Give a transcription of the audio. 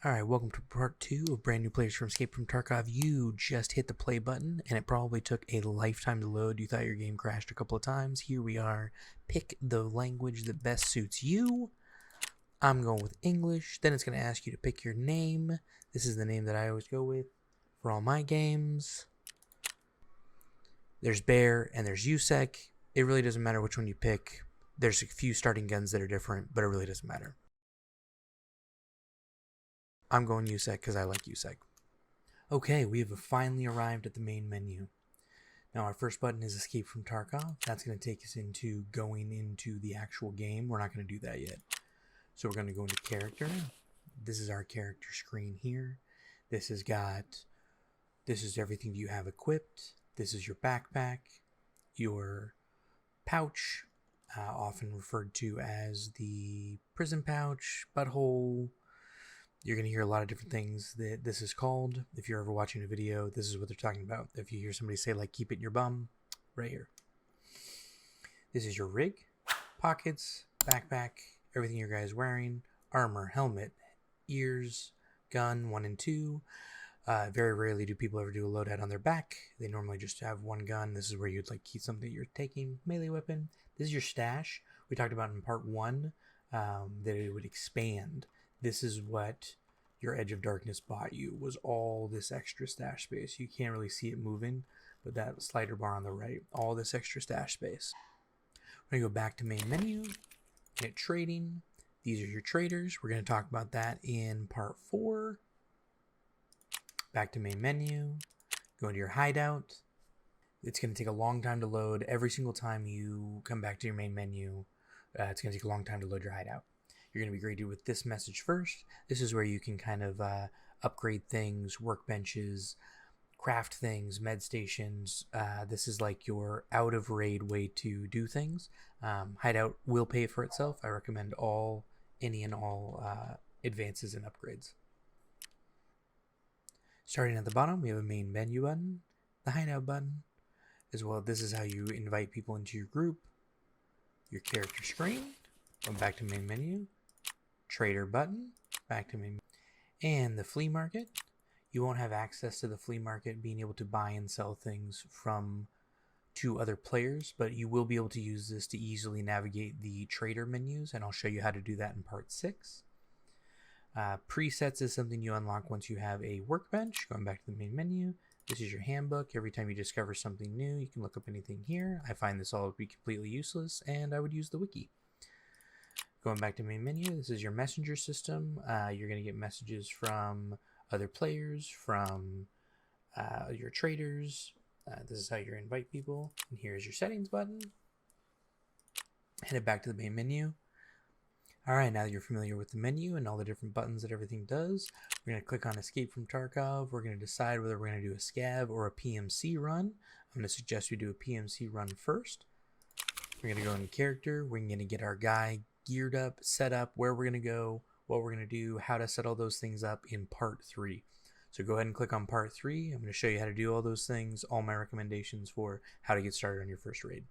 Alright, welcome to part 2 of brand new players from Escape from Tarkov. You just hit the play button and it probably took a lifetime to load. You thought your game crashed a couple of times. Here we are. Pick the language that best suits you. I'm going with English. Then it's going to ask you to pick your name. This is the name that I always go with for all my games. There's Bear and there's USEC. It really doesn't matter which one you pick. There's a few starting guns that are different, but it really doesn't matter. I'm going USEC because I like USEC. Okay, we have finally arrived at the main menu. Now our first button is Escape from Tarkov. That's going to take us into going into the actual game. We're not going to do that yet. So we're going to go into Character. This is our character screen here. This is everything you have equipped. This is your backpack, your pouch, often referred to as the prison pouch, butthole. You're going to hear a lot of different things that this is called. If you're ever watching a video, this is what they're talking about. If you hear somebody say, like, keep it in your bum, right here. This is your rig, pockets, backpack, everything your guy is wearing, armor, helmet, ears, gun, 1 and 2. Very rarely do people ever do a loadout on their back. They normally just have one gun. This is where you'd like keep something you're taking, melee weapon. This is your stash. We talked about in part 1 that it would expand. This is what your Edge of Darkness bought you, was all this extra stash space. You can't really see it moving, but that slider bar on the right, all this extra stash space. We're going to go back to main menu, hit trading. These are your traders. We're going to talk about that in part 4. Back to main menu, go into your hideout. It's going to take a long time to load. Every single time you come back to your main menu, it's going to take a long time to load your hideout. You're going to be greeted with this message first. This is where you can kind of upgrade things, workbenches, craft things, med stations. This is like your out of raid way to do things. Hideout will pay for itself. I recommend any and all advances and upgrades. Starting at the bottom, we have a main menu button, the hideout button, as well. This is how you invite people into your group. Your character screen, go back to main menu. Trader button, back to main, and the flea market. You won't have access to the flea market being able to buy and sell things to other players, but you will be able to use this to easily navigate the trader menus, and I'll show you how to do that in part 6. Presets is something you unlock once you have a workbench. Going back to the main menu, this is your handbook. Every time you discover something new, you can look up anything here. I find this all to be completely useless, and I would use the wiki. Going back to main menu, this is your messenger system. You're going to get messages from other players, from your traders. This is how you invite people. And here's your settings button. Head back to the main menu. Alright, now that you're familiar with the menu and all the different buttons that everything does, we're going to click on Escape from Tarkov. We're going to decide whether we're going to do a scav or a PMC run. I'm going to suggest we do a PMC run first. We're going to go into character. We're going to get our guy geared up, set up, where we're going to go, what we're going to do, how to set all those things up in part 3. So go ahead and click on part 3. I'm going to show you how to do all those things, all my recommendations for how to get started on your first raid.